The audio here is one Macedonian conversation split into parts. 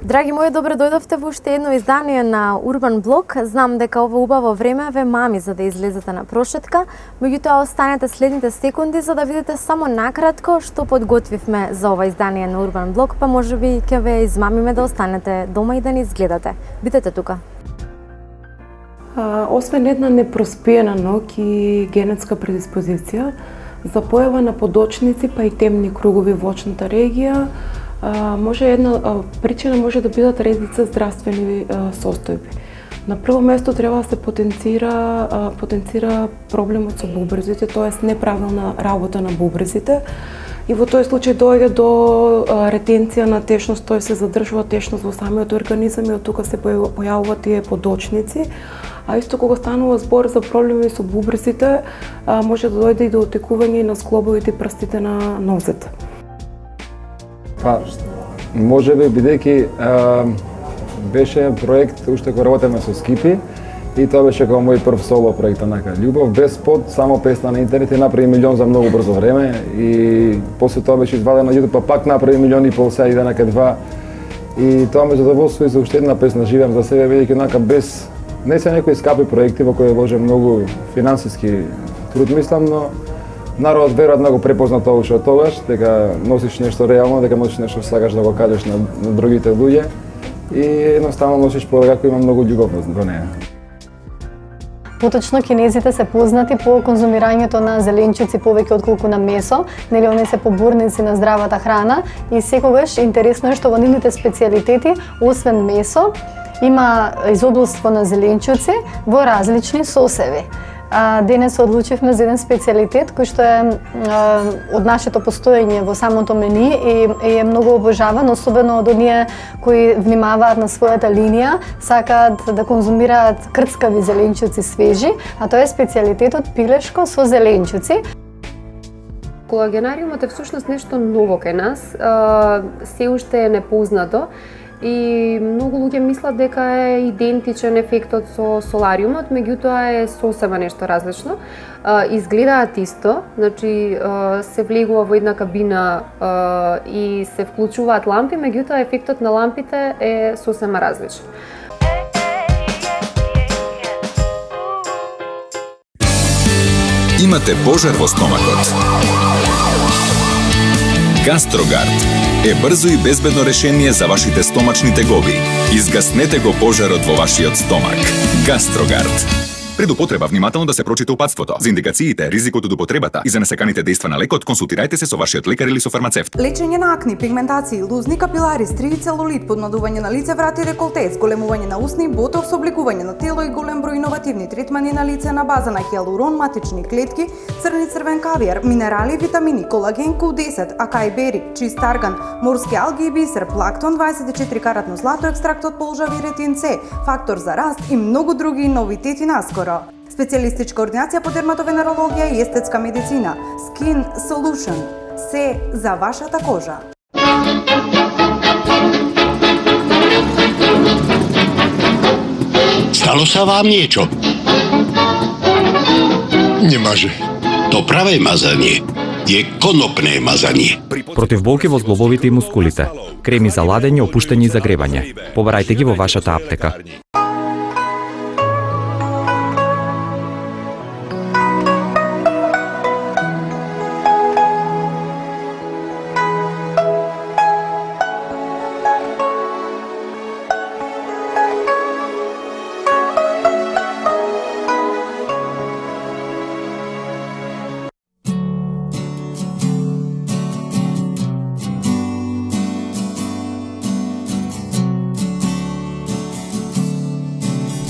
Драги мои, добре дојдовте во уште едно издание на Урбан Блог. Знам дека ова убаво време ве мами за да излезете на прошетка, меѓутоа останете следните секунди за да видите само накратко што подготвивме за ова издание на Урбан Блог, па можеби ќе ве измамиме да останете дома и да ни изгледате. Бидете тука. Освен една непроспиена ноќ и генетска предиспозиција за појава на подочници па и темни кругови во очната регија, една причина може да бидат редица здравствени состојби. На прво место треба да се потенцира проблемот со бубрезите, тоест неправилна работа на бубрезите. И во тој случај доаѓа до ретенција на течност, тој се задржува течност во самиот организам и од тука се појавуваат тие подочници. А исто кога станува збор за проблеми со бубрезите, може да дојде и до отекување на зглобовите и прстите на нозете. Па, можеби бидејќи беше проект уште кога работевме со Скипи и тоа беше како мој прв соло проект, онака љубов без под, само песна на интернет и направи милион за многу брзо време и после тоа беше извадено на YouTube, па пак направи милион и пол, сега иде на 2 и тоа ме задоволствува и за уште една песна живеам за себе, бидејќи онака без не се некои скапи проекти во кои вложам многу финансиски труд, мислам, но народот веројатно го препозна тоа уште од тогаш, дека носиш нешто реално, дека можеш нешто сакаш да го кажеш на другите луѓе и едноставно носиш порака која има многу љубов во неа. Поточно кинезите се познати по конзумирањето на зеленчуци повеќе отколку на месо, нели оние се поборници на здравата храна и секогаш интересно е што во нивните специјалитети, освен месо, има изобилство на зеленчуци во различни сосеви. Денес одлучивме за еден специјалитет кој што е од нашето постоење во самото мени и е многу обожаван, особено од оние кои внимаваат на својата линија, сакаат да конзумираат крцкави зеленчуци свежи, а тоа е специјалитетот пилешко со зеленчуци. Колагенариумот е всушност нешто ново кај нас, се уште е непознато. И многу луѓе мислат дека е идентичен ефектот со солариумот, меѓутоа е сосема нешто различно. Изгледаат исто, значи се влегува во една кабина и се вклучуваат лампи, меѓутоа ефектот на лампите е сосема различен. Имате пожар во стомакот. Гастрогард е брзо и безбедно решение за вашите стомачни тегови. Изгаснете го пожарот во вашиот стомак. Гастрогард. Пред употреба внимателно да се прочита упатството. За индикациите, ризикот од употребата и за несаканите дејства на лекот, консултирајте се со вашиот лекар или со фармацевт. Лечење на акни, пигментации, лузни капилари, стриви целулит, подмладување на лице, врати и деколте, зголемување на усни, ботокс, обликување на тело и голем број иновативни третмани на лице на база на хиалурон, матични клетки, црни црвен кавијар, минерали, витамини, колаген, Q10, акај бери, чист арган, морски алги и бисер, плактон, 24-каратно злато, екстракт од полжави ретин С, фактор за раст и многу други новитети наскоро. Специјалистичка ординација по дерматовенерологија и естетска медицина. Skin Solution. Се за вашата кожа. Stalo sa vám niečo? Немаже. To pravé mazanie je konopné mazanie. Против болки во зглобовите и мускулите. Креми за ладење, опуштање и загревање. Побарајте ги во вашата аптека.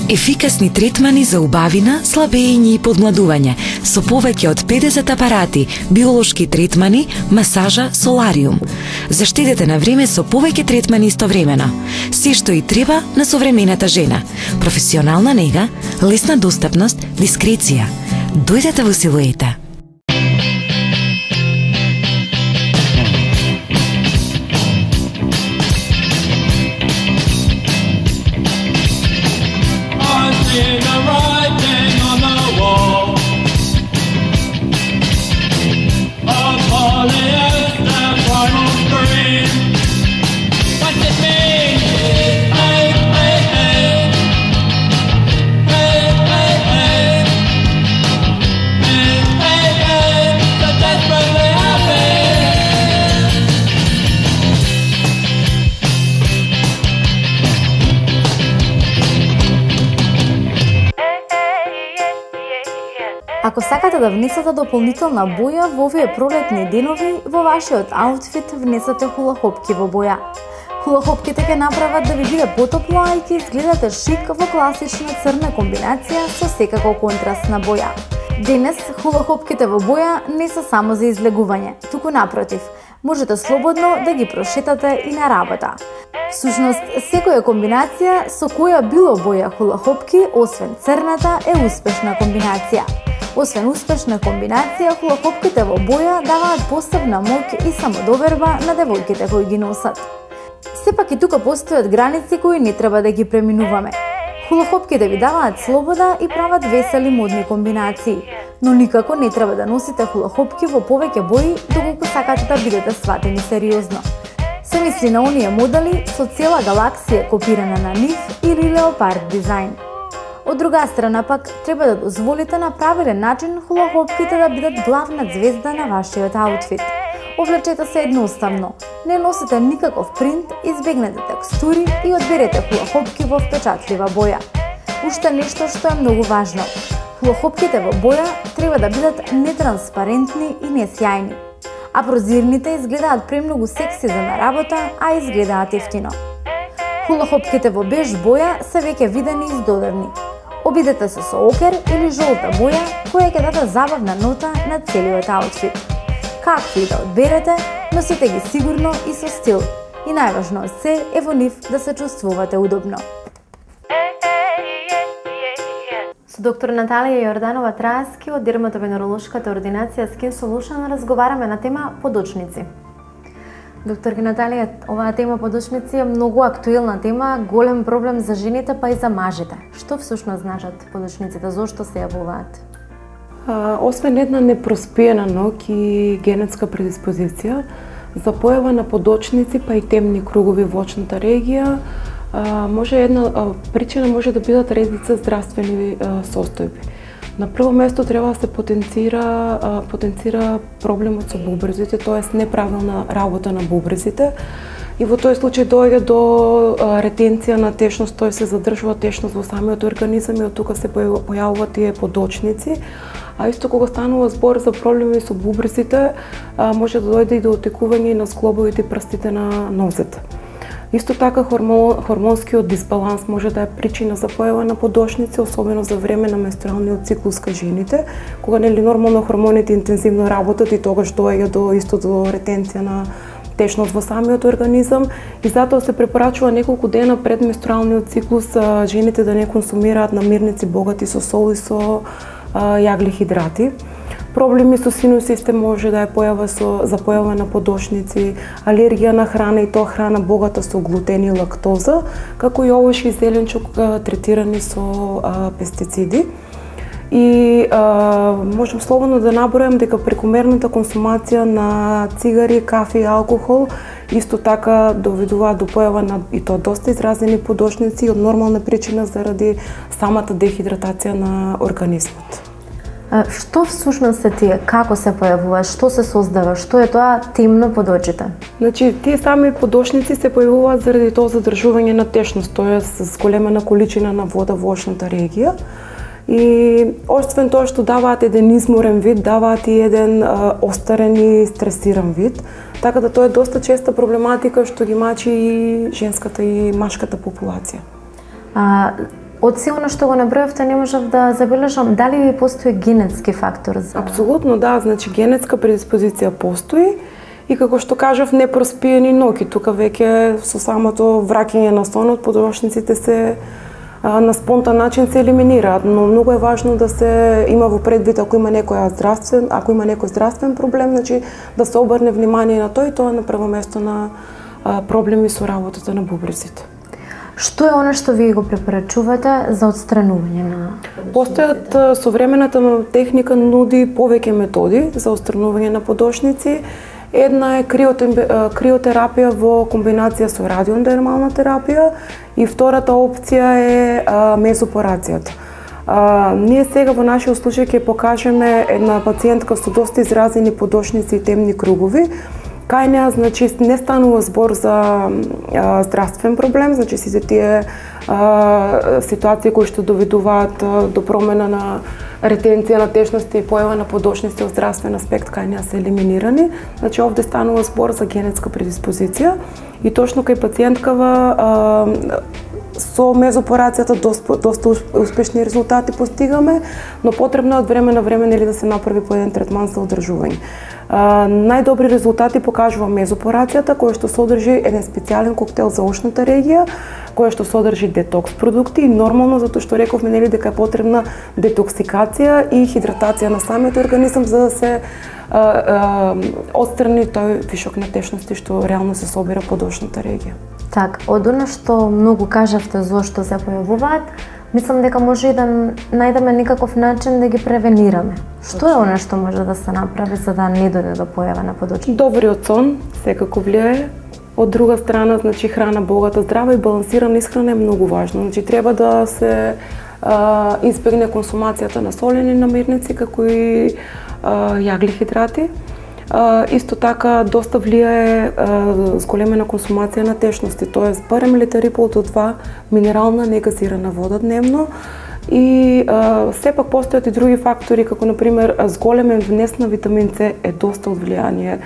Ефикасни третмани за убавина, слабење и подмладување со повеќе од 50 апарати, биолошки третмани, масажа, солариум. Заштедете на време со повеќе третмани истовремено. Се што и треба на современата жена. Професионална нега, лесна достапност, дискреција. Дојдете во Силуета. What it means сакате да внесете дополнителна боја во овие пролетни денови, во вашиот аутфит внесете хулахопки во боја. Хулахопките ќе направат да ви биде потопло, а и ќе изгледате шик во класична црна комбинација со секако контрастна боја. Денес хулахопките во боја не се само за излегување, туку напротив, можете слободно да ги прошетате и на работа. Всушност, секоја комбинација со која било боја хулахопки, освен црната, е успешна комбинација. Освен успешна комбинација, хулахопките во боја даваат посебна моќ и самодоверба на девојките кои ги носат. Сепак и тука постојат граници кои не треба да ги преминуваме. Хулахопките ви даваат слобода и прават весели модни комбинации, но никако не треба да носите хулахопки во повеќе бои доколку сакате да бидете сватени сериозно. Се мисли на оние модели со цела галаксија копирана на нив или леопард дизајн. Од друга страна пак, треба да дозволите на правилен начин хулахопките да бидат главна звезда на вашиот аутфит. Облечете се едноставно, не носите никаков принт, избегнете текстури и одберете хулахопки во впечатлива боја. Уште нешто што е многу важно. Хулахопките во боја треба да бидат нетранспарентни и несјајни, а прозирните изгледаат премногу секси за на работа, а изгледаат ефтино. Хулахопките во беж боја се веќе видени и издодевни. Обидете се со окер или жолта боја, која ќе даде забавна нота на целиот аутфит. Какви да одберете, носите ги сигурно и со стил. И најважно од се е во нив да се чувствувате удобно. Со доктор Наталија Јорданова Трајски од дерматовенеролошката ординација Skin Solution разговараме на тема подочници. Доктор Наталија, оваа тема подочници е многу актуелна тема, голем проблем за жените па и за мажите. Што всушност значат подочниците, зошто се јавуваат? Освен една непроспиена ноќ и генетска предиспозиција за појава на подочници па и темни кругови во очната регија, причина може да бидат редица здравствени состојби. На прво место треба да се потенцира проблемот со бубрезите, тоест неправилна работа на бубрезите. И во тој случај доаѓа до ретенција на течност, тој се задржува течност во самиот организам и од тука се појавуваат тие подочници. А исто кога станува збор за проблеми со бубрезите, може да дојде и до отекување на зглобовите и прстите на нозете. Исто така хормонскиот дисбаланс може да е причина за појава на подочници, особено за време на менструалниот циклус кај жените, кога нормално хормоните интензивно работат и тогаш доаѓа до ретенција на течност во самиот организам и затоа се препорачува неколку дена пред менструалниот циклус жените да не консумираат намирници богати со сол и со јагли хидрати. Проблеми со синусите може да е за појава на подочници, алергија на храна и тоа храна богата со глутен и лактоза, како и овош и зеленчук третирани со пестициди. И можам слободно да набројам дека прекомерната консумација на цигари, кафе и алкохол исто така доведуваат до појава на и тоа доста изразени подочници од нормална причина заради самата дехидратација на организмот. Што всушност се тие? Како се појавува? Што се создава? Што е тоа темно под очите? Значи, тие сами подочници се појавуваат заради тоа задржување на течност, тоа е зголемена количина на вода во очната регија. И освен тоа што даваат еден изморен вид, даваат и еден остарен и стресиран вид. Така да тоа е доста честа проблематика што ги мачи и женската и машката популација. Од се оно што го набројавте, не можев да забележам дали ви постои генетски фактор за... Апсолутно да, значи генетска предиспозиција постои и како што кажав, непроспиени ноќи. Тука веќе со самото враќање на сонот, подочниците се на спонтан начин се елиминираат, но многу е важно да се има во предвид ако има некој здравствен проблем, значи да се обрне внимание на тоа и тоа на прво место на проблеми со работата на бубрезите. Што е она што вие го препорачувате за отстранување на... Постојат современата техника нуди повеќе методи за отстранување на подочници. Една е криотерапија во комбинација со радиондермална терапија и втората опција е мезопорацијата. Ние сега во нашиот случај ќе покажеме една пациентка со доста изразени подочници и темни кругови. Кај неа, значи, не станува збор за здравствен проблем, значи сите тие ситуации кои што доведуваат до промена на ретенција на течности и појава на подошници од здравствен аспект кај неа се елиминирани. Значи овде станува збор за генетска предиспозиција и точно кај пациенткава со мезопорацијата доста успешни резултати постигаме, но потребно е од време на време да се направи по еден третман за одржување. Најдобри резултати покажува мезопорацијата, која што содржи еден специјален коктел за ушната регија, која што содржи детокс продукти и нормално затоа што рековме дека е потребна детоксикација и хидратација на самиот организам за да се отстрани тој вишок на течности што реално се собира под ушната регија. Так, од она што многу кажавте зошто се појавуваат, мислам дека може и да најдеме некаков начин да ги превенираме. Што е она што може да се направи за да не дојде до појава на подочници? Добриот сон секако влијае. Од друга страна, значи храна богата, здрава и балансирана исхрана е многу важно. Значи треба да се избегне консумацијата на солени намирници како и јаглихидрати. Исто така доста влијае зголемена консумација на течности, тоест барем литар и пол до 2 минерална негазирана вода дневно. И сепак постојат и други фактори, како например зголемен внес на витамин С е доста од влијание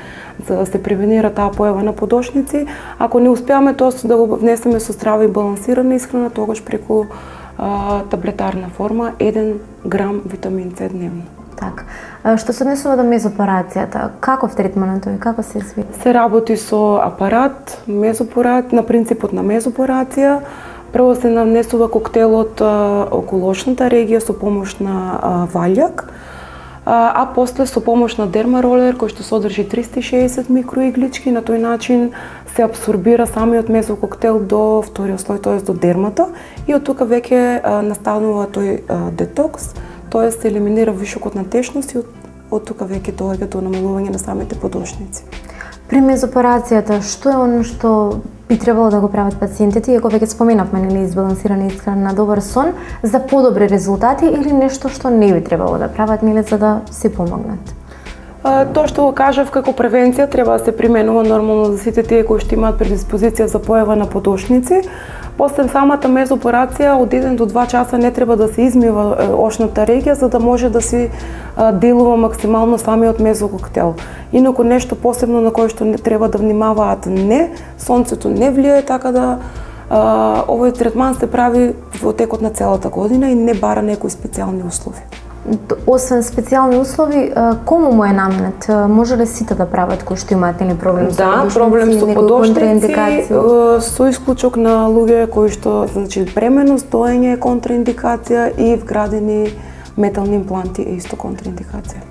за да се превенира таа појава на подошници. Ако не успеаме тоа да го внесеме со здрава и балансирана исхрана, тогаш преку таблетарна форма 1 грам витамин С дневно. Так. Што се однесува до мезопорацијата, каков третман е тој, како се извива? Се работи со апарат, на принципот на мезопорација. Прво се нанесува коктелот околу очната регија со помош на валјак, а после со помош на дермаролер кој што содржи 360 микроиглички, на тој начин се абсорбира самиот мезококтел до вториот слој, тоест до дермата, и од тука веќе настанува тој детокс, тоест се елиминира вишокот на течност и од тука веќе доаѓа до намалување на самите подошници. При мезопорацијата, што е оно што би требало да го прават пациентите, иако веќе споменавме нели избалансирана исхрана, добар сон, за подобри резултати или нешто што не би требало да прават нели за да се помогнат? Тоа што го кажав како превенција треба да се применува нормално за сите тие кои што имаат предиспозиција за појава на подошници. После самата мезопорација од 1 до 2 часа не треба да се измива очната регија за да може да си делува максимално самиот мезококтел. Инаку нешто посебно на кое што не треба да внимаваат не, сонцето не влијае, така да овој третман се прави во текот на целата година и не бара некои специјални услови. Освен специјални услови, кому му е наменет? Може ли сите да прават кои што имаат нели проблем со подошници? Да, проблем со подошници, со исклучок на луѓе кои што, значи, бременост, доење е контраиндикација и вградени метални импланти е исто контраиндикација.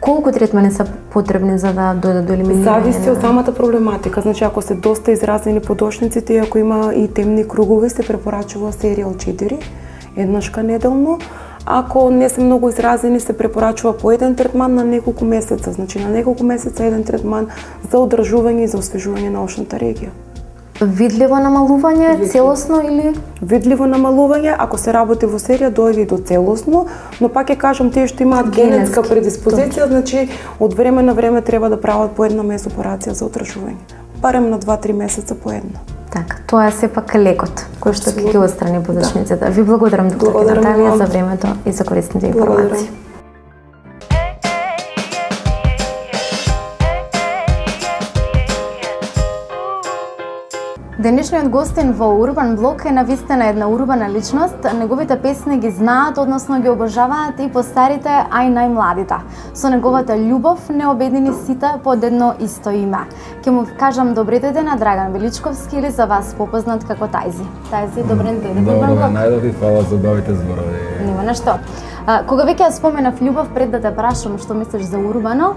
Колку третмани се потребни за да дојдат до елиминирање? Зависи од самата проблематика. Значи, ако се доста изразени подошниците и ако има и темни кругови, се препорачува серија од 4, еднашка неделно. Ако не се многу изразени, се препорачува по еден третман на неколку месеца. Значи, на неколку месеца еден третман за одржување и за освежување на очната регија. Видливо намалување, целосно или? Видливо намалување, ако се работи во серија, дојде и до целосно, но пак ќе кажам, тие што имаат генетска предиспозиција, значи, од време на време треба да прават по една мезопорација за одржување. Барем на 2-3 месеца по една. Така, тоа е сепак лекот кој што ќе ги отстрани подошниците. Ви благодарам, доктор Наталија, за времето и за корисните информации. Денешниот гостин во Урбан Блок е навистина една урбана личност. Неговите песни ги знаат, односно ги обожаваат и постарите, а и најмладите. Со неговата љубов не обедини сите под едно исто име. Ке му кажам добре дојде на Драган Величковски или за вас попознат како Тајзи. Тајзи, добре дојде во Урбан Блок. Добре, најдови, фала за убавите зборови. Нема на што. Кога веќе споменав љубов, пред да те прашам што мислиш за урбано,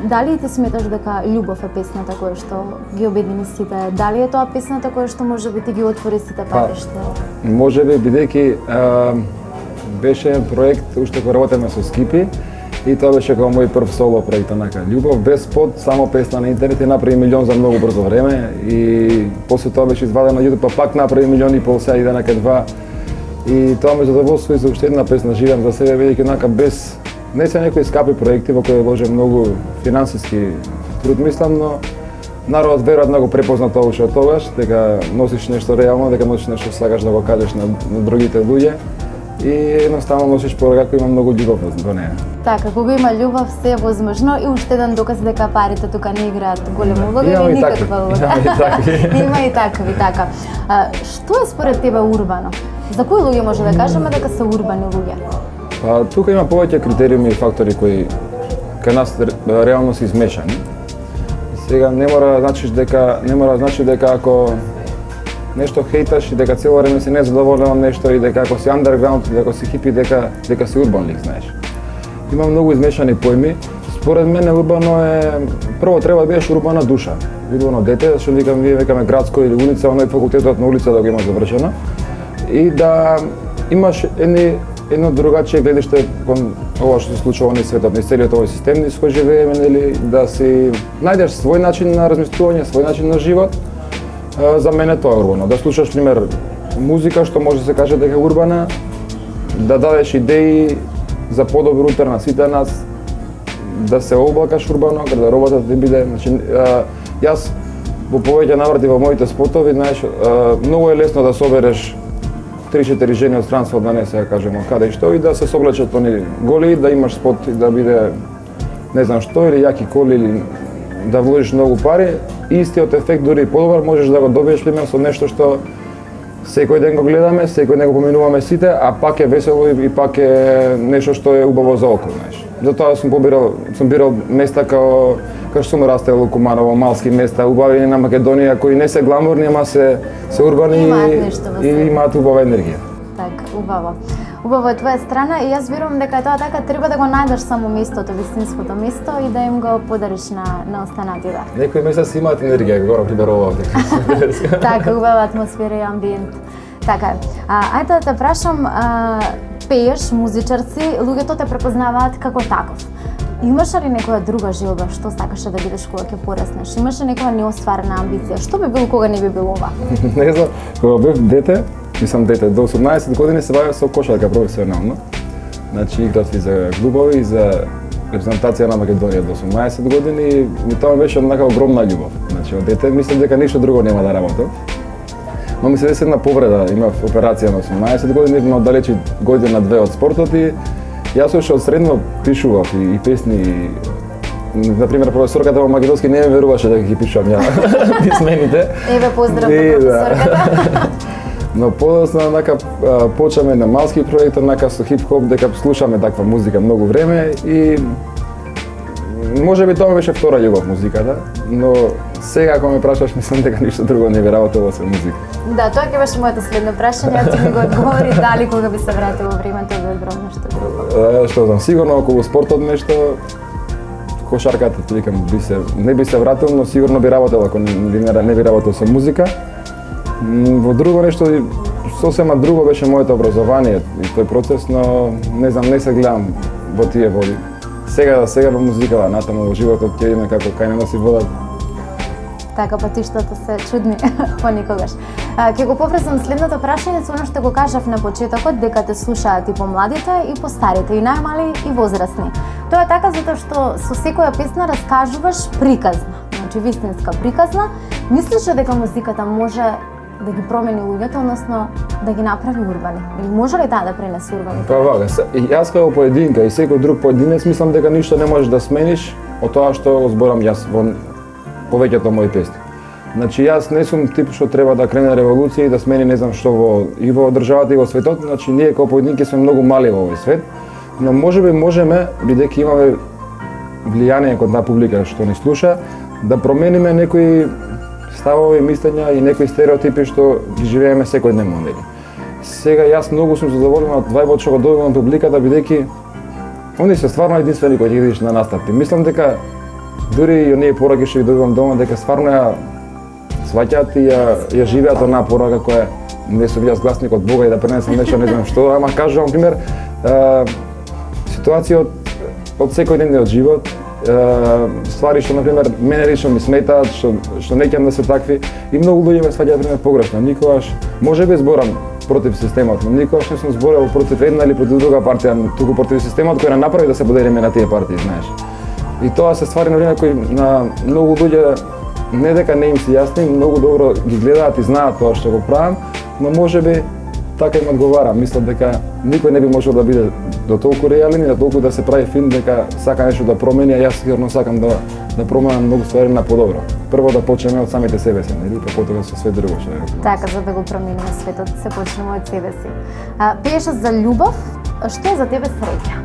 дали ти сметаш дека љубов е песната која што ги обедини сите? Дали е тоа песната која што може би ти ги отвори сите патишта? Може би, бидејќи беше проект уште кога работеме со Скипи и тоа беше како мој прв соло проект, онака љубов без под, само песна на интернет и направи милион за многу брзо време и после тоа беше извадена на YouTube, па пак направи милион и пол, сега иде на 2. И тоа ме задоволство и за уште една песна живеам за себе, бидејќи онака без не се некои скапи проекти во кои ложам многу финансиски труд, мислам, но народот веројатно го препозна тоа уште од тогаш, дека носиш нешто реално, дека носиш нешто сакаш да го кажеш на другите луѓе. и едноставно носиш порака која има многу љубов во неа. Така, кога има љубов, се е возможно и уште еден доказ дека парите тука не играат голема улога или никаква улога. Има и такви, така. Што е според тебе урбано? За кои луѓе може да кажеме дека се урбани луѓе? Па тука има повеќе критериуми и фактори кои кај нас реално се измешани. Сега не мора да значи дека ако нешто хейташ и дека цело време си незадоволен од нешто и дека ако си андерграунд, дека си хипи, дека си урбан лик, знаеш. Има многу измешани појми. Според мене урбано е прво треба да бидеш урбана душа, урбано дете, што вие викаме градско или улица, оној факултетот на улица да го имаш завршено и да имаш едно другачие гледиште кон ова што се случува на светот, на целиот овој систем низ кој живееме, нели, да си најдеш свој начин на размислување, свој начин на живот. За мене тоа е урбано. Да слушаш, пример, музика што може да се каже дека е урбана, да дадеш идеи за подобар утре на сите нас, да се облакаш урбано, гардеробата да биде, значи јас во повеќе наврати во моите спотови, знаеш, многу е лесно да собереш 3-4 жени од странство, да не се кажемо каде и што, и да се соблечат они голи, да имаш спот и да биде не знам што, или јаки коли, или да вложиш многу пари, истиот ефект дури подобар можеш да го добиеш пример со нешто што секој ден го гледаме, секој ден го поминуваме сите, а пак е весело и пак е нешто што е убаво за око, знаеш. Затоа сум бирал места као што сум растел во Куманово, малски места, убави на Македонија кои не се гламурни, ама се урбани и имаат убава енергија. Така, убаво. Убаво е твоја страна и јас верувам дека е тоа така, треба да го најдеш само местото, вистинското место и да им го подариш на останатите. Некои места си имаат енергија, како например ова. Така, убава атмосфера и амбиент. Така, ајде да те прашам, пееш, музичар си, луѓето те препознаваат како таков. Имаш ли некоја друга желба што сакаше да бидеш кога ќе пораснеш? Имаш ли некоја неостварена амбиција? Што би било кога не би било ова? Не знам, кога бев дете, до 18 години се бавев со кошарка професионално. Значи играв и за клубови и за репрезентација на Македонија до 18 години и ми тоа беше однака огромна љубов. Значи од дете мислев дека ништо друго нема да работам. Но ми се деси една повреда, имав операција на 18 години, но далечи година две од спортот и јас уште од средно пишував и песни. Например, професорката во македонски не ме веруваше дека ги пишувам ја писмените. Еве поздрав на професорката. Но подоцна однака почнаме на малски проект, однака со хип-хоп, дека слушаме таква музика многу време и можеби тоа беше втора љубов музиката, но сега кога ме прашаш мислам дека ништо друго не би работело со музика. Да, тоа ќе беше моето следно прашање, а ти ми го одговори дали кога би се вратил во времето да одбрам нешто друго. Што знам, сигурно околу спортот нешто, кошарката, викам, не би се вратил, но сигурно би работел ако не би работел со музика. Во друго нешто, сосема друго беше моето образование и тој процес, но не знам, не се гледам во тие води. Сега во музикава, натаму во животот ќе идеме како кај не носи вода. Така, патиштата се чудни понекогаш. Ќе го поврзам следното прашање со оно што го кажав на почетокот, дека те слушаат и помладите и постарите, и најмали и возрастни. Тоа е така затоа што со секоја песна раскажуваш приказна, значи вистинска приказна. Мислиш дека музиката може да ги промени луѓето, односно да ги направи урбани? Или може ли таа да пренесе урбани? Па вака, јас како поединка и секој друг поединец мислам дека ништо не можеш да смениш од тоа што го зборам јас во повеќето мои песни. Значи јас не сум тип што треба да крене револуција и да смени не знам што и во државата и во светот, значи ние како поединки сме многу мали во овој свет, но можеби можеме, бидејќи имаме влијание код на публика што ни слуша, да промениме некои ставови, мислења и некои стереотипи што ги живееме секојдневно, нели. Сега јас многу сум задоволен од вајбот што го добивам од публиката, бидејќи они се стварно единствени кои ги видиш на настапи. Мислам дека дури и оние пораки што ги добивам дома, дека стварно ја сваќаат и ја живеат онаа порака која не сум јас гласник од Бога и да пренесам нешто, не знам што, ама кажувам пример ситуација од секојдневниот живот, ствари што например мене лично ми сметаат, што не ќам да се такви и многу луѓе ме сваќаат пример погрешно. Никогаш можеби зборам против системот, но никогаш не сум зборел против една или против друга партија, туку против системот кој не направи да се поделиме на тие партии, знаеш. И тоа се ствари на време кои на многу луѓе не дека не им се јасни, многу добро ги гледаат и знаат тоа што го правам, но можеби така им одговара. Мислам дека никој не би можел да биде до толку реален и да толку да се прави филм дека сака нешто да промени, а јас сигурно сакам да променам многу ствари на подобро. Прво да почнеме од самите себе си, нели, па потоа со све друго што е. Така, за да го промениме светот, се почнеме од себе си. Пееш за љубов, што е за тебе среќа?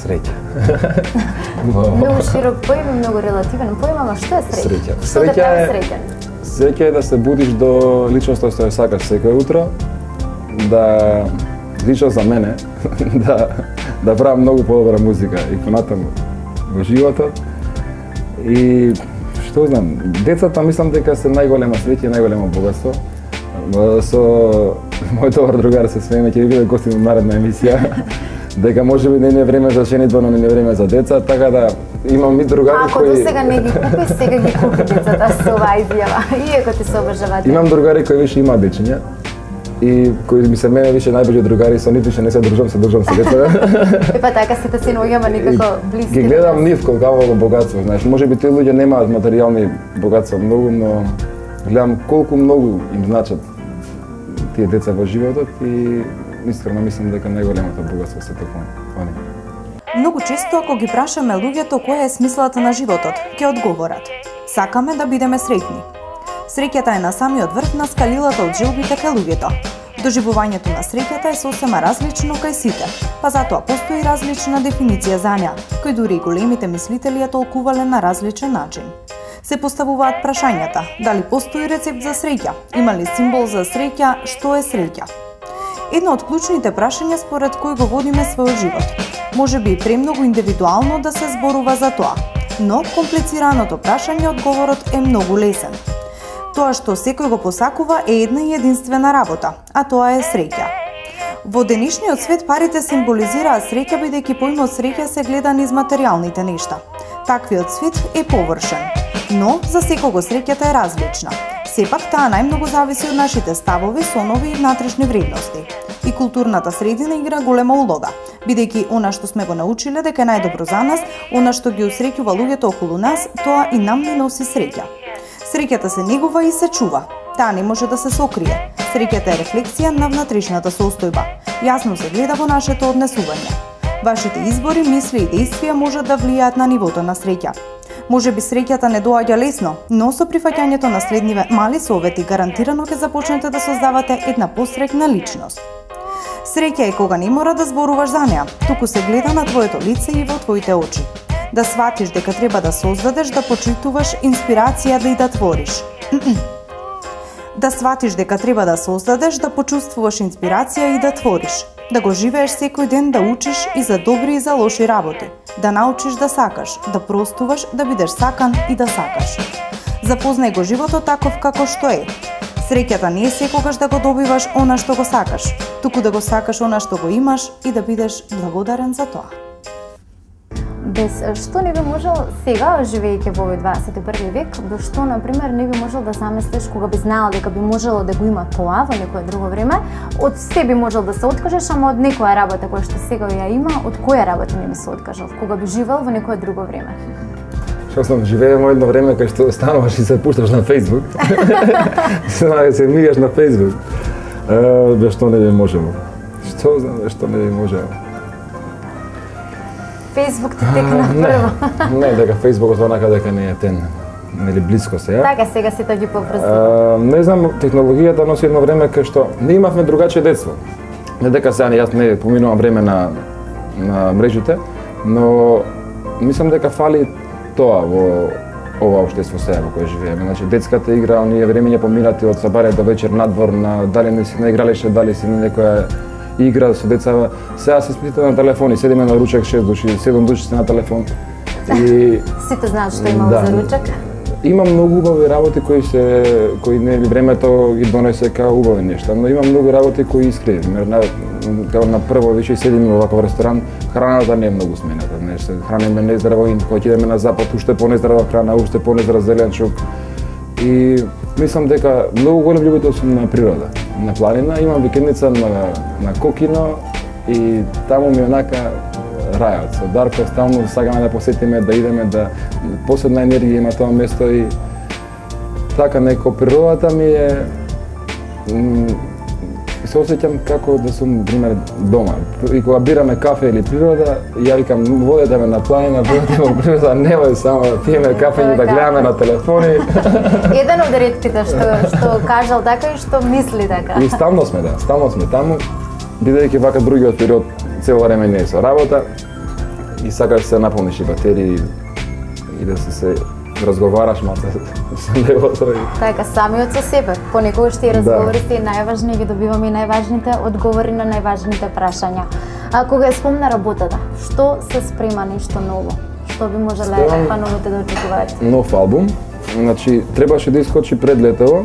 Среќа. Многу широк поим и многу релативен поим, ама што е среќа? Што те прави среќен? Среќа е да се будиш до личноста што ја сакаш секој утро, да лично за мене да правам многу подобра музика и понатаму во животот. И што знам, децата мислам дека се најголема среќа и најголемо богатство. Со мој добар другар се смееме, ќе ви биде гостин на наредна емисија, дека можеби не е време за женитба, но не е време за деца, така да имам и другари кои... Ако до сега не ги купи, сега ги купи децата со оваа изјава, иако ти се обожавате. Имам другари кои више имаат дечиња и кои ми се мене више најближи другари, со нив више не се дружам со деца. Па така сите се наоѓаме некако блиски. Ги гледам нив колку богатство, знаеш, можеби тие луѓе немаат материјални богатства многу, но гледам колку многу им значат тие деца во животот и искрено мислам дека најголемото богатство се токму они. Многу често ако ги прашаме луѓето која е смислата на животот, ќе одговорат: сакаме да бидеме среќни. Среќата е на самиот врв на скалилата од желбите кај луѓето. Доживувањето на среќата е сосема различно кај сите, па затоа постои различна дефиниција за неа, кој дури и големите мислители ја толкувале на различен начин. Се поставуваат прашањата: дали постои рецепт за среќа? Има ли символ за среќа? Што е среќа? Едно од клучните прашања според кој го водиме својот живот. Може би премногу индивидуално да се зборува за тоа, но комплицираното прашање одговорот е многу лесен. Тоа што секој го посакува е една и единствена работа, а тоа е среќа. Во денешниот свет парите символизираат среќа бидејќи поимот среќа се гледа низ материјалните нешта. Таквиот свет е површен, но за секого среќата е различна. Сепак таа најмногу зависи од нашите ставови, сонови и внатрешни вредности. И културната средина игра голема улога, бидејќи она што сме го научиле дека е најдобро за нас, она што ги усреќува луѓето околу нас, тоа и нам ни носи среќа. Среќата се негува и се чува. Таа не може да се сокрие. Среќата е рефлексија на внатрешната состојба. Јасно се гледа во нашето однесување. Вашите избори, мисли и действија можат да влијаат на нивото на среќа. Може би среќата не доаѓа лесно, но со прифаќањето на следниве мали совети гарантирано ќе започнете да создавате една посреќна личност. Среќа е кога не мора да зборуваш за неа, туку се гледа на твоето лице и во твоите очи. Да сватиш дека треба да создадеш, да почитуваш инспирација да и да твориш. Да сватиш дека треба да создадеш, да почувствуваш инспирација и да твориш. Да го живееш секој ден, да учиш и за добри и за лоши работи. Да научиш да сакаш, да простуваш, да бидеш сакан и да сакаш. Запознај го животот таков како што е. Среќата не е секогаш да го добиваш она што го сакаш, туку да го сакаш она што го имаш и да бидеш благодарен за тоа. Без што не би можел сега, живејќи во овој 21 век, без што, например, не би можел да замислиш кога би знаел дека би можело да го има тоа во некое друго време, од се би можел да се откажеш, ама од некоја работа која што сега ја има, од која работа не би се откажал, кога би живел во некое друго време? Што сум живееме едно време кај што стануваш и се пушташ на Facebook. се мигаш на Facebook. Без што не би можело. Што знам, без што не би можело. Facebook ти текна прво. Не, дека Фејсбукот онака дека не е тен, нели близко сега. Така, сега сите ги поврзува. Не знам, технологијата носи едно време кај што не имавме другачие детство. Не дека сега јас не поминувам време на мрежите, но мислам дека фали тоа во ова општество сега во кое живееме. Значи детската игра, оние времења поминати од сабаре до вечер надвор, на дали не си на игралище, дали си на некоја игра со деца. Сега се спитате на телефони, седиме на ручек 6 души, 7 души се на телефон. И сите знаат што имало за ручек. Има многу убави работи кои нели времето ги донесе као убави нешта, но има многу работи кои искри. Као на прво више седиме во ваков ресторан, храната не е многу смената, нешто храниме нездраво и кога ќе идеме на запад уште понездрава храна, уште понездрав зеленчук. И мислам дека многу голем љубител сум на природа. На планина имам викендица на Кокино и таму ми онака рајот. Со Дарко стално сакаме да посетиме, да идеме, да посебна енергија има тоа место и така неко природата ми е се осеќам како да сум, пример, дома. И кога бираме кафе или природа, ја викам, водете ме на планина, водете ме во природа, немој само да пиеме кафе и да гледаме на телефони. Еден од ретките што кажал така и што мисли така. И стално сме таму, бидејќи вака другиот период цело време не е со работа и сакаш се наполниш и батерии и да се разговараш малку со левото и... Така, самиот со себе. Понекогаш тие разговори се најважни, ги добиваме и најважните одговори на најважните прашања. А кога е спомна работата, што се спрема нешто ново? Што би можеле фановите да очекуваат? Нов албум. Значи, требаше да искочи пред летово,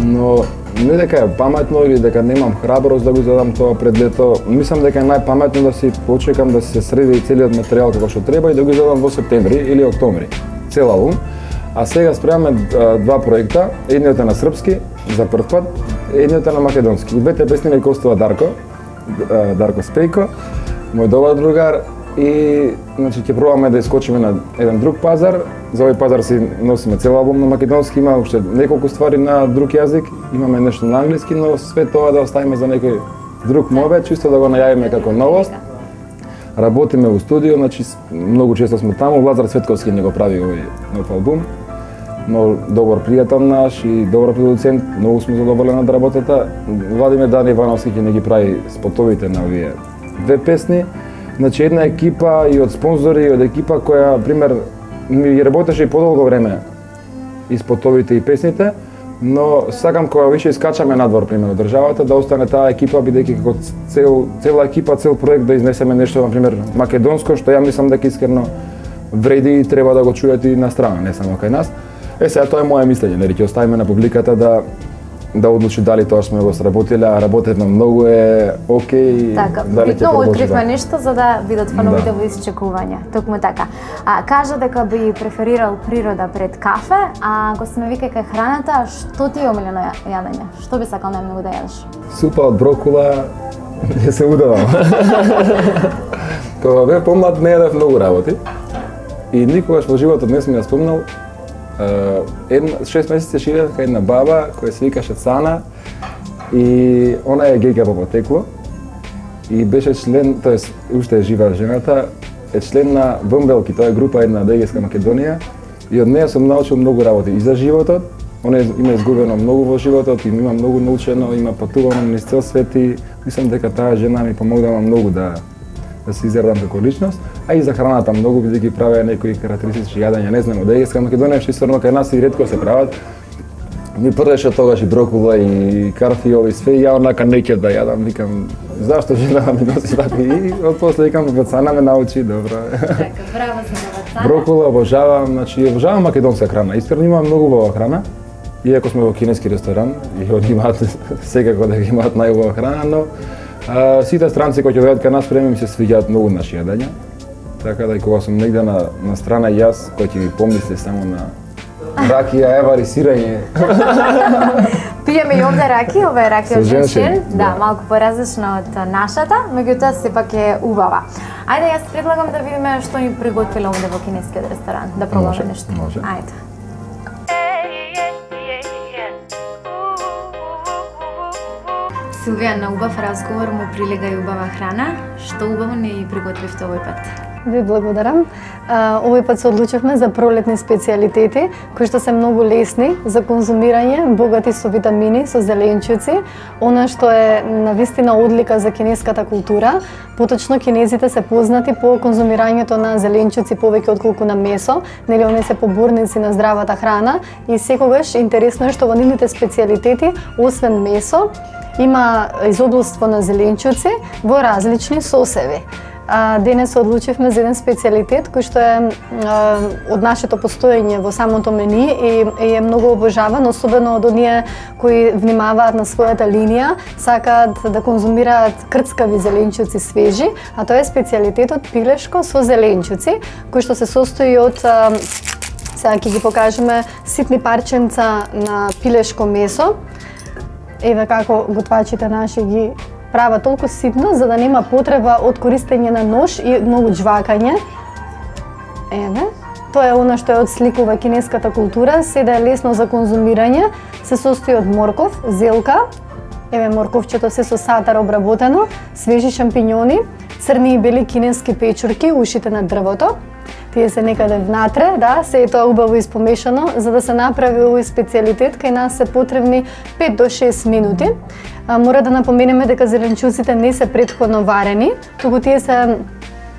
но не дека е паметно или дека немам храброст да го задам тоа пред лето. Мислам дека е најпаметно да си почекам да се среди целиот материјал како што треба и да го задам во септември или октомври. Цел албум. А сега спремаме два проекта, едниот е на српски за прв пат, едниот е на македонски. Двете песни ме гостува Дарко Спејко, мој добар другар, и значи ќе пробаме да искочиме на еден друг пазар. За овој пазар си носиме цел албум на македонски, има уште неколку ствари на друг јазик, имаме нешто на англиски, но све тоа да оставиме за некој друг момент, чисто да го најавиме како новост. Работиме во студио, значи многу често сме таму, Лазар Цветковски не го прави овој нов албум. Но добар пријател наш и добар продуцент, многу сме задоволени од работата. Владимир Дани Ивановски ќе не ги прави спотовите на овие две песни. Значи една екипа и од спонзори, и од екипа која, пример, ми ги работеше и подолго време и спотовите и песните, но сакам кога више искачаме надвор, пример, од државата, да остане таа екипа, бидејќи како цела екипа, цел проект да изнесеме нешто, например, македонско, што ја мислам дека искрено вреди и треба да го чујат и на страна, не само кај нас. Сега тоа е моје мислење, нели ќе оставиме на публиката да одлучи дали тоа што сме го сработиле, а работевме многу е окей. Така, дали битно откривме нешто за да видат фановите во исчекување. Токму така. Кажа дека би преферирал природа пред кафе, а го сме вика кај храната, што ти е омилено јадење? Што би сакал најмногу да јадеш? Супа од брокула, ќе се удавам. Кога бев помлад не јадев многу работи и никогаш во животот не сум ја спомнал. 6 месеци живеев кај една баба која се викаше Цана и она е гејка по потекло и беше член, тоест уште е жива жената, е член на Вмбелки, тоа е група една од Егејска Македонија и од неја сум научил многу работи и за животот. Она има изгубено многу во животот и има многу научено, има патувано низ цел свет и мислам дека таа жена ми помогнала многу да се изградам како личност, а и за храната многу, бидејќи правеа некои карактеристични јадења, не знам, од Егејска Македонија, што исторно кај нас и ретко се прават. Ми прдеше тогаш и брокула и карфиол и све, и ја онака не ќе да јадам, викам, зашто жена ми носи вака и отпосле викам, Вацана ме научи, добро. Така, браво за Вацана. Брокула обожавам, значи обожавам македонска храна, искрено има многу убава храна, иако сме во кинески ресторан и од имаат секако да ги имаат најубава храна, но сите странци кои ќе дојдат кај нас премем се свиѓаат многу наши јадења. Така да и кога сум негде на страна јас, кој ќе ми помисли само на ракија, евар и сирење. Пиеме и овде раки, ова е раки од женшин, да, малку поразлична од нашата, меѓутоа сепак е убава. Ајде, јас предлагам да видиме што ни приготвила овде во кинескиот ресторан, да пробаме нешто. Може. Ајде. Силвија, на убав разговор му прилега и убава храна. Што убаво ни приготвивте овој пат? Ви благодарам. Овој пат се одлучивме за пролетни специјалитети, кои што се многу лесни за конзумирање, богати со витамини, со зеленчуци, она што е навистина одлика за кинеската култура. Поточно кинезите се познати по конзумирањето на зеленчуци повеќе отколку на месо, нели оние се поборници на здравата храна и секогаш интересно е што во нивните специјалитети, освен месо, има изобилство на зеленчуци во различни сосеви. Денес се одлучивме за еден специјалитет кој што е од нашето постоење во самото мени и е многу обожаван, особено од оние кои внимаваат на својата линија, сакаат да конзумираат крцкави зеленчуци свежи, а тоа е специјалитетот пилешко со зеленчуци, кој што се состои од сега ќе ги покажеме ситни парченца на пилешко месо. Еве како готвачите наши ги прават толку ситно, за да нема потреба од користење на нож и многу џвакање. Еве, тоа е она што ја отсликува кинеската култура, се да е лесно за конзумирање, се состои од морков, зелка, еве морковчето се со сатар обработено, свежи шампиньони, црни и бели кинески печурки, ушите на дрвото. Тие се некаде внатре, да, се е тоа убаво испомешано. За да се направи овој специјалитет, кај нас се потребни 5 до 6 минути. Мора да напоменеме дека зеленчуците не се претходно варени, туку тие се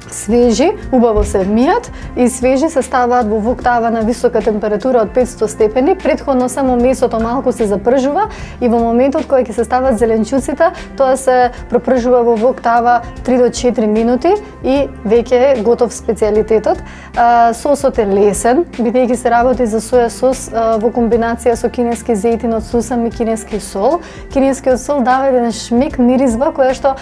свежи, убаво се мијат и свежи се ставаат во вок тава на висока температура од 500 степени. Претходно само месото малку се запржува и во моментот кога ќе се стават зеленчуците, тоа се пропржува во вок тава 3 до 4 минути и веќе е готов специјалитетот. Сосот е лесен, бидејќи се работи за соја сос во комбинација со кинески зејтин од сусам и кинески сол. Кинескиот сол дава еден шмек, миризба која што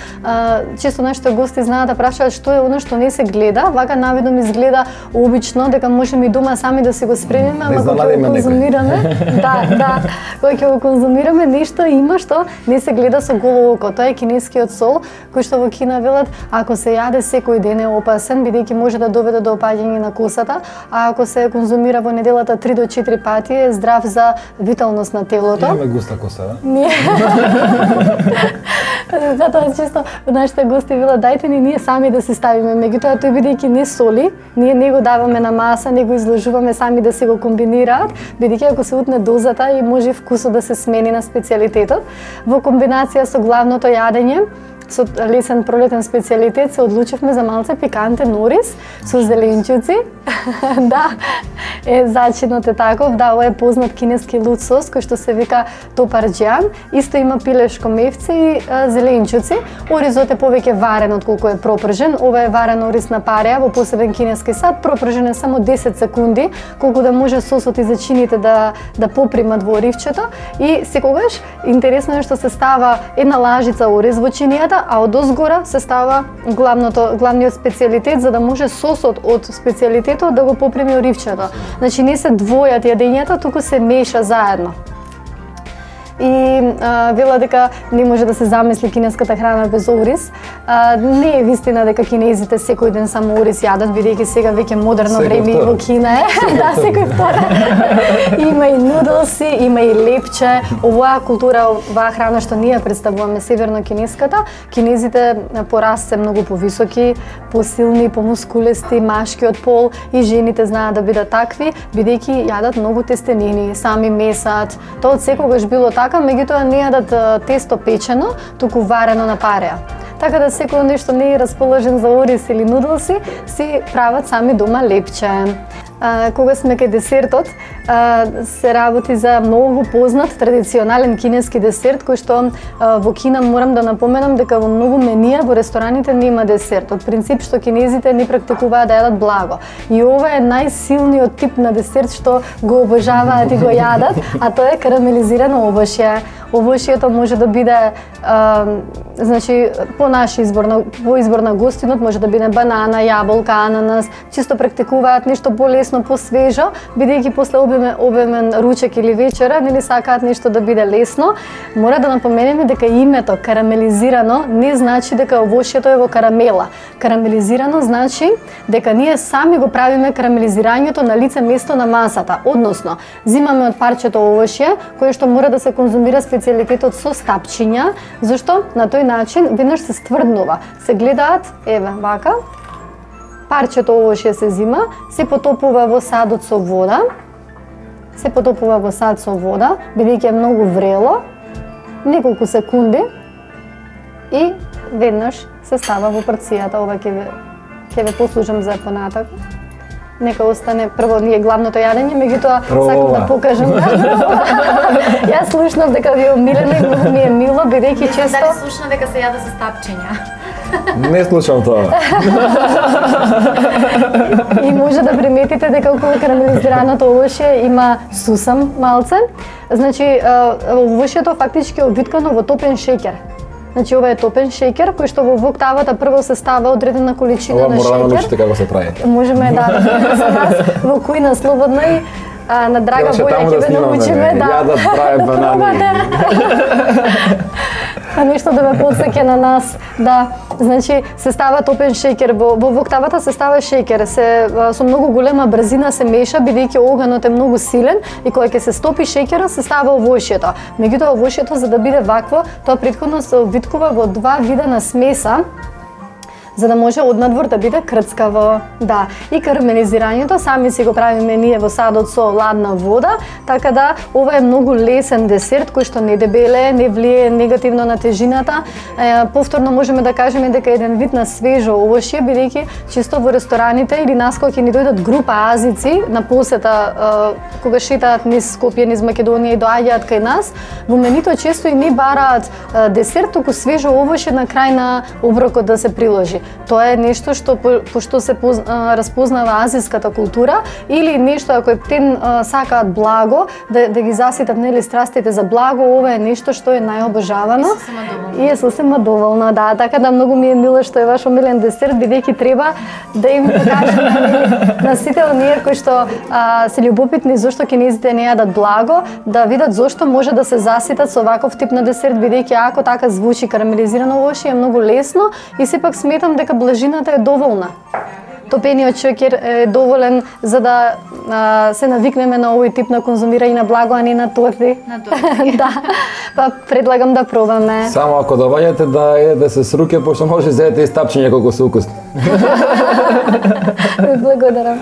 често нашите гости знаат да прашаат што е она што не се гледа, вака навидом изгледа обично дека можеме и дома сами да си го спремиме, ама кога ќе го конзумираме, кога ќе го конзумираме нешто има што не се гледа со голо око. Тоа е кинескиот сол, кој што во Кина велат ако се јаде секој ден е опасен, бидејќи може да доведе до опаѓање на косата, а ако се конзумира во неделата 3 до 4 пати е здрав за виталност на телото. Имаме густа коса, да? Не. Затоа често нашите гости велат дајте ни ние сами да се ставиме, меѓутоа тој бидејќи не соли, ние не го даваме на маса, не го изложуваме сами да се го комбинираат, бидејќи ако се утне дозата и може вкусот да се смени на специјалитетот. Во комбинација со главното јадење, со лесен пролетен специјалитет се одлучивме за малце пикантен ориз со зеленчуци. Да, зачинот е таков, да, ова е познат кинески лут сос кој што се вика топарџиан. Исто има пилешко мевце и зеленчуци. Оризот е повеќе варен отколку е пропржен. Ова е варен ориз на пареа во посебен кинески сад, пропржен е само 10 секунди, колку да може сосот и зачините да попримат во оривчето. И секогаш интересно е што се става една лажица ориз во чинијата, а од озгора се става главниот специјалитет за да може сосот од специјалитетот да го попреми оривчето. Значи не се двојат јадењата, туку се меша заедно. И вела дека не може да се замисли кинеската храна без ориз. Не е вистина дека кинезите секој ден само ориз јадат, бидејќи сега веќе модерно време и во Кина е. Да, секој втора. Има и нудлси, има и лепче. Оваа култура, оваа храна што ние представуваме, северно-кинеската, кинезите по раст се многу повисоки, посилни, помускулести, машкиот пол и жените знаат да бидат такви, бидејќи јадат многу тестенини, сами месат. Тоа од секогаш било така, меѓутоа не јадат тесто печено, туку варено на пареа. Така да секој нешто не е расположен за ориз или нудлси, си прават сами дома лепче. Кога сме кај десертот, се работи за многу познат традиционален кинески десерт кој што во Кина морам да напоменам дека во многу менија во рестораните нема десерт. Од принцип што кинезите не практикуваат да јадат благо. И ова е најсилниот тип на десерт што го обожаваат и го јадат, а тоа е карамелизирано овошје. Овошјето може да биде значи по наш избор, во избор на гостинот може да биде банана, јаболка, ананас. Чисто практикуваат нешто полесно, посвежо, бидејќи после обемен ручек или вечера, нели сакаат нешто да биде лесно. Мора да напоменеме дека името карамелизирано не значи дека овошјето е во карамела. Карамелизирано значи дека ние сами го правиме карамелизирањето на лице место на масата, односно земаме од парчето овошје кое што мора да се конзумира специјалитетот со стапчиња, зашто на тој начин веднаш се стврднува. Се гледаат, еве, вака, парчето овошје се зима, се потопува во садот со вода, бидејќи е многу врело, неколку секунди и веднаш се става во порцијата. Ова ќе ве послужам за понатак. Нека остане прво ние главното јадење, меѓутоа сакам да покажам. Јас слушнав дека ви е омилено и многу ми е мило, бидејќи често... Дали слушна дека се јаде со стапчиња? Не слушам тоа. И може да приметите дека околу карамелизираното овошје има сусам малце. Значи, овошјето фактички е обвиткано во топен шеќер. Значи, ова е топен шеќер, кој што во вок тавата прво се става одредена количина на шеќер. Ова мора да научите како се прави. Можеме да за нас во Кујна слободно и на драга волја ќе ве научиме. Јадат, праве банани. А нешто да ме подсеќа на нас, да. Значи се става топен шеќер, во воктавата се става шеќер, со многу голема брзина се меша бидејќи оганот е многу силен и кога ќе се стопи шеќерот се става овошјето. Меѓутоа овошјето за да биде вакво, тоа претходно се обвиткува во два вида на смеса, за да може однадвор да биде крцкаво. Да, и карамелизирањето сами си го правиме ние во садот со ладна вода, така да ова е многу лесен десерт кој што не дебеле, не влие негативно на тежината. Повторно можеме да кажеме дека е еден вид на свежо овошје, бидејќи често во рестораните или нас кога ќе ни дојдат група азици на посета, кога шетаат низ Скопје, низ Македонија и доаѓаат кај нас, во менито често и не бараат десерт, туку свежо овошје на крај на оброкот да се приложи. Тоа е нешто што пошто се распознава азиската култура или нешто ако птен сакаат благо да ги заситат нели страстите за благо, ова е нешто што е најобожавано и е сосема доволна, да, така да многу ми е мило што е ваш омилен десерт, бидејќи треба да им покажеме на сите оние кои што се љубопитни зошто кинезите не јадат благо, да видат зошто може да се заситат со ваков тип на десерт, бидејќи ако така звучи карамелизирано овошје е многу лесно и сепак сметам дека блажината е доволна. Топениот шеќер е доволен за да се навикнеме на овој тип на конзумирање на благо, а не на торти. Да, па предлагам да пробаме. Само ако доаѓате да едете се с руке, пошто може да зедете и стапчиња колку се укусни. Благодарам.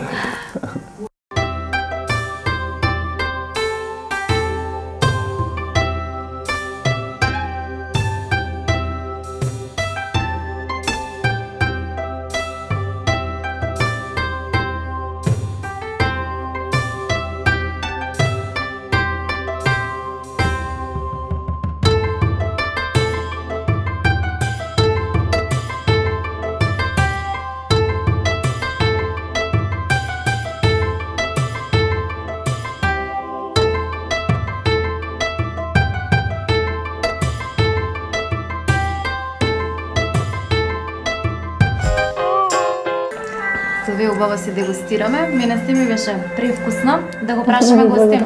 Вие убаво се дегустираме. Мене се ми беше превкусно. Да го прашаме гостите.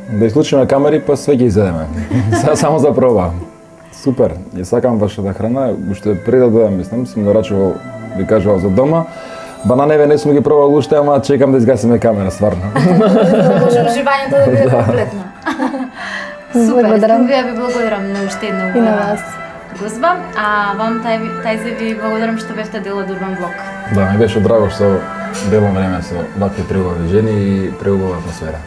Да исклучиме камери, па све ги изедеме. Само за проба. Супер. Ја сакам вашата храна. Уште пред да дојдам, мислам, сум нарачувал, ви кажувал за дома. Бананеве не сум ги пробал уште, ама чекам да изгасиме камера, стварно. Уживањето да биде комплетно. Супер. Вие ви благодарам на уште една и на вас. Гозба, а вам тајзе ви благодарам што бевте дел од Урбан Блок. Да, ми беше драго што делам време со вакви преубави жени и преубава атмосфера.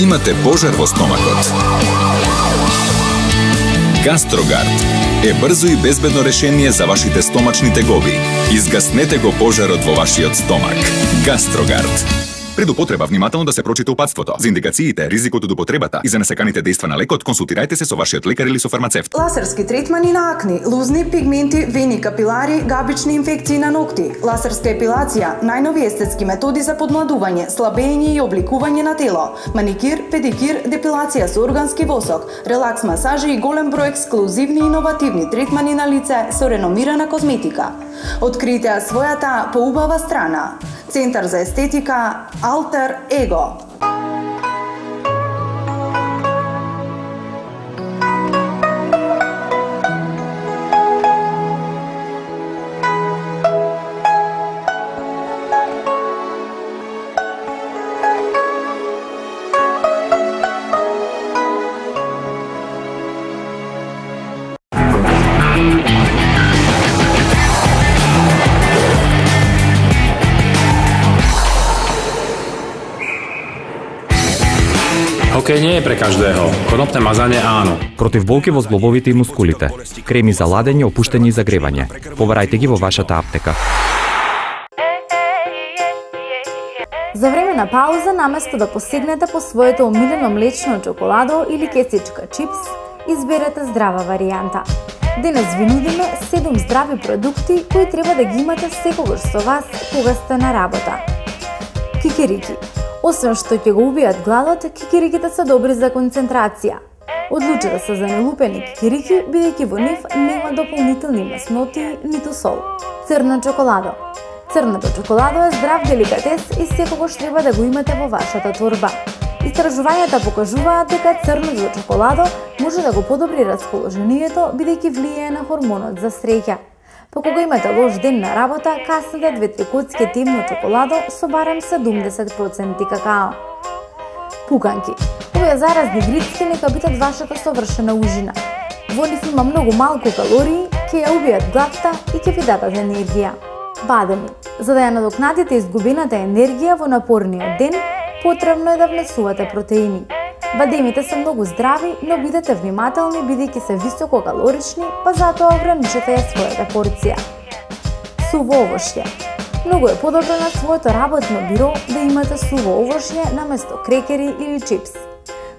Имате пожар во стомакот. Гастрогард е брзо и безбедно решение за вашите стомачни тегови. Изгаснете го пожарот во вашиот стомак. Гастрогард. Пред употреба внимателно да се прочита упатството. За индикациите, ризикот од употребата и за несаканите дејства на лекот, консултирајте се со вашиот лекар или со фармацевт. Лазерски третмани на акни, лузни, пигменти, вени, капилари, габични инфекции на ногти, лазерска епилација, најнови естетски методи за подмладување, слабење и обликување на тело, маникир, педикир, депилација со органски восок, релакс масажи и голем број ексклузивни и иновативни третмани на лице со реномирана козметика. Открите својата поубава страна. Центар за естетика Alter Ego. Хокеј не е пре каждого. Конопне мазање áno. Против болки во зглобовите и мускулите. Креми за ладење, опуштање и загревање. Побарајте ги во вашата аптека. За време на пауза, наместо да посегнете по своето омилено млечно чоколадо или кесичка чипс, изберете здрава варијанта. Денес ви нудиме 7 здрави продукти кои треба да ги имате секогаш со вас кога сте на работа. Кикирики. Освен што ќе го убијат гладот, кикириките се добри за концентрација. Одлучете се за нелупени кикирики, бидејќи во нив нема дополнителни месноти, ниту сол. Црно чоколадо. Црното чоколадо е здрав деликатес и секогаш треба да го имате во вашата торба. Истражувањата покажуваат дека црното чоколадо може да го подобри расположението, бидејќи влијае на хормонот за среќа. Па кога имате лош ден на работа, каснете 2-3 коцки темно чоколадо со барем 70% какао. Пуканки. Овие заразни грицки нека бидат вашата совршена ужина. Во нив има многу малку калории, ќе ја убијат гладта и ќе ви дадат енергија. Бадеми. За да ја надокнадите изгубената енергија во напорниот ден, потребно е да внесувате протеини. Бадемите се многу здрави, но бидете внимателни бидејќи се високо калорични, па затоа ограничете ја својата порција. Суво овошје. Многу е подобро на своето работно биро да имате суво овошје наместо крекери или чипс.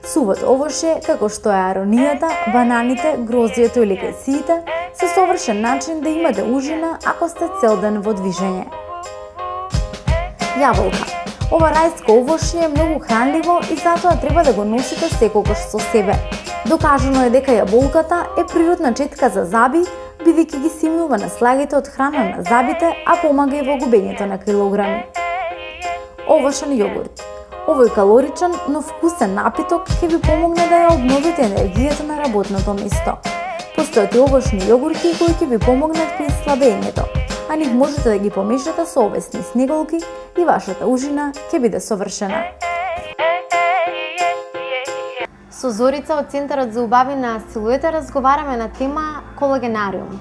Сувото овошје, како што е аронијата, бананите, грозјето или кајсиите, се совршен начин да имате ужина ако сте цел ден во движење. Јаболка. Ова рајско овошје е многу хранливо и затоа треба да го носите секогаш со себе. Докажано е дека јаболката е природна четка за заби, бидејќи ги симнува наслагите од храна на забите, а помага и во губењето на килограми. Овошен јогурт. Овој калоричен, но вкусен напиток ќе ви помогне да ја обновите енергијата на работното место. Постојат и овошни јогурти кои ќе ви помогнат при слабењето, а нив можете да ги помешате со овесни снеголки и вашата ужина ќе биде совршена. Со Зорица од Центарот за убавина силуета разговараме на тема колагенариум.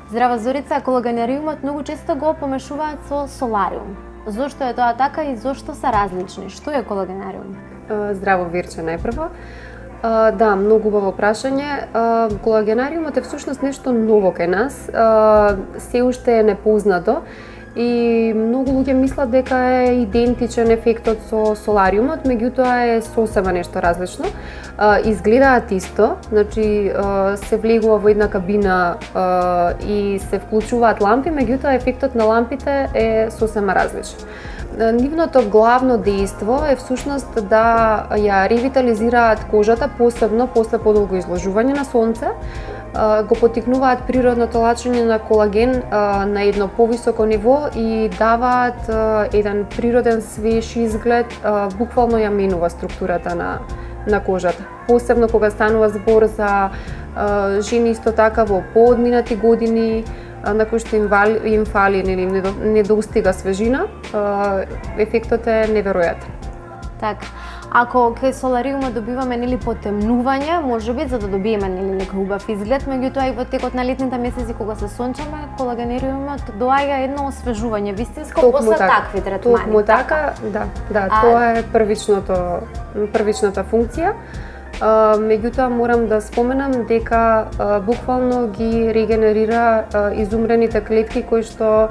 Здрава Зорица, колагенариумот многу често го помешуваат со солариум. Зошто е тоа така и зошто се различни? Што е колагенариум? Здраво Вирче најпрво. Да, многу убаво прашање. Колагенариумот е всушност нешто ново кај нас. Се уште е непознато и многу луѓе мислат дека е идентичен ефектот со солариумот, меѓутоа е сосема нешто различно. Изгледаат исто, значи се влегува во една кабина и се вклучуваат лампи, меѓутоа ефектот на лампите е сосема различен. Нивното главно дејство е всушност да ја ревитализираат кожата, посебно после подолго изложување на сонце, го поттикнуваат природното лачење на колаген на едно повисоко ниво и даваат еден природен свеж изглед, буквално ја менува структурата на кожата. Посебно кога станува збор за жени исто така во поодминати години, на кои што им фали или недостига свежина, ефектот е неверојатен. Така. Ако кај солариумот добиваме нели потемнување, можеби за да добиеме нели некој убав изглед, меѓутоа и во текот на летните месеци кога се сончаме, колагенариумот доаѓа едно освежување вистинско после такви третмани. Токму така, да, тоа е првичната функција. Меѓутоа морам да споменам дека буквално ги регенерира изумрените клетки кои што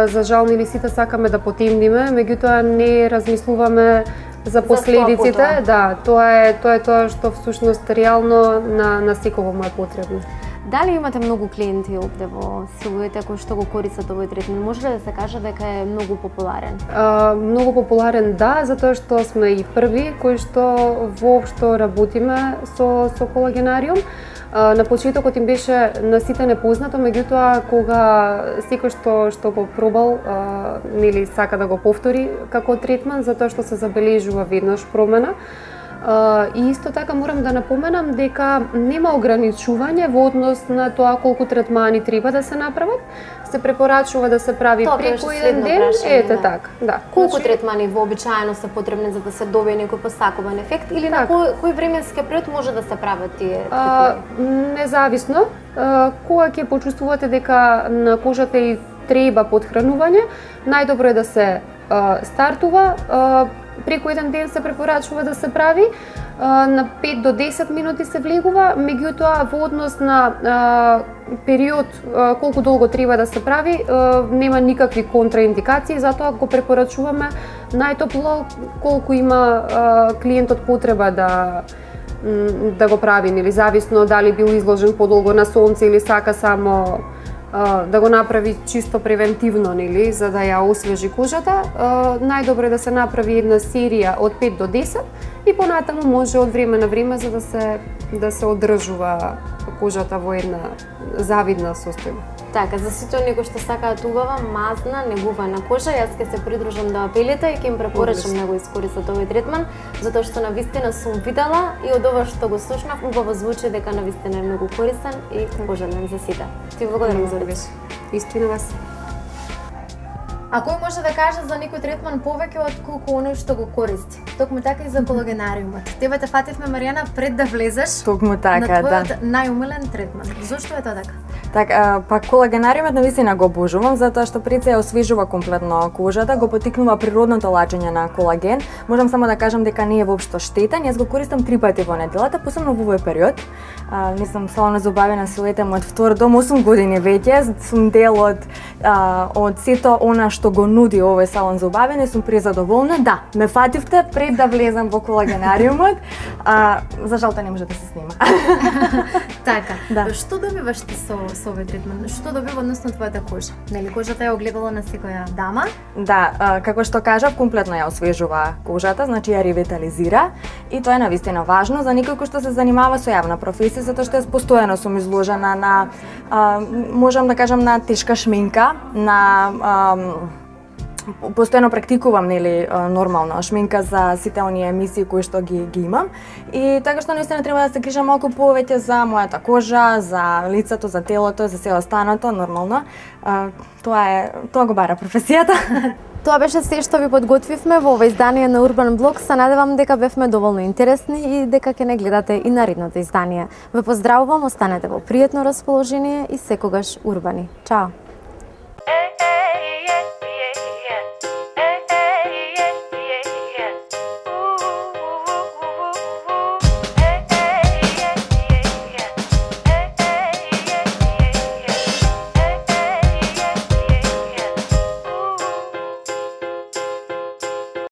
за жал нели сите сакаме да потемниме, меѓутоа не размислуваме за последиците. Да, тоа е тоа што всушност реално на секој му е потребно. Дали имате многу клиенти овде во Силуета кои што го користат овој третман? Може ли да се каже дека е многу популарен? Многу популарен, да, затоа што сме и први кои што воопшто работиме со колагенариум. На почетокот им беше на сите непознато, меѓутоа кога секој што го пробал, нели сака да го повтори како третман, затоа што се забележува веднаш промена. И исто така морам да напоменам дека нема ограничување во однос на тоа колку третмани треба да се направат. Се препорачува да се прави преку еден ден. Ете така, да. Колку третмани вообичаено се потребни за да се добие некој посакуван ефект или на кој временски период може да се прават тие третмани? Независно. Кога ќе почувствувате дека на кожата и треба подхранување, најдобро е да се стартува. Преку еден ден се препорачува да се прави, на 5 до 10 минути се влегува, меѓутоа во однос на период колку долго треба да се прави, нема никакви контраиндикации, затоа го препорачуваме најтопло колку има клиентот потреба да го прави, или зависно дали бил изложен подолго на сонце или сака само да го направи чисто превентивно, нели, за да ја освежи кожата. Најдобро е да се направи една серија од 5 до 10 и понатаму може од време на време за да се одржува кожата во една завидна состојба. Така, за сите оние кои што сакаат убава, мазна, негувана кожа, јас ќе се придружам до апелите и ќе им препорачам да го искористат овој третман, затоа што навистина сум видела и од ова што го слушнав, убаво звучи дека навистина е многу корисен и пожелен за сите. Ти благодарам, Зорица. Исто и на вас. А кој може да каже за некој третман повеќе од колку оној што го користи? Токму така и за колагенариумот. Тебе те фативме, Маријана, пред да влезеш Токму така, на твојот најумилен третман. Зошто е тоа така? Така, па колагенариумот навистина го обожувам затоа што пред се освежува комплетно кожата, го поттикнува природното лачење на колаген. Можам само да кажам дека не е воопшто штетен. Јас го користам 3 пати во неделата, посебно во овој период. Мислам, салон за убавина Силуета мојот втор дом, 8 години веќе, сум дел од сето она што го нуди овој салон за убавина, сум презадоволна. Да, ме фативте пред да влезам во колагенариумот. За жалта не може да се снима. Така, да. Што добиваш ти со овој третман? Што добива односно твојата кожа? Нели кожата е огледало на секоја дама? Да, како што кажав, комплетно ја освежува кожата, значи ја ревитализира и тоа е навистина важно за некој кој што се занимава со јавна професија, затоа што јас постојано сум изложена на можам да кажам на тешка шминка, на постојано практикувам нормална шминка за сите оние емисии кои што ги имам и така што наистина треба да се грижам малку повеќе за мојата кожа, за лицето, за телото, за се останато нормално. Тоа го бара професијата. Тоа беше се што ви подготвивме во ова издание на Урбан Блок. Се надевам дека бевме доволно интересни и дека ќе не гледате и наредното издание. Ве поздравувам, останете во пријатно расположение и секогаш урбани. Чао!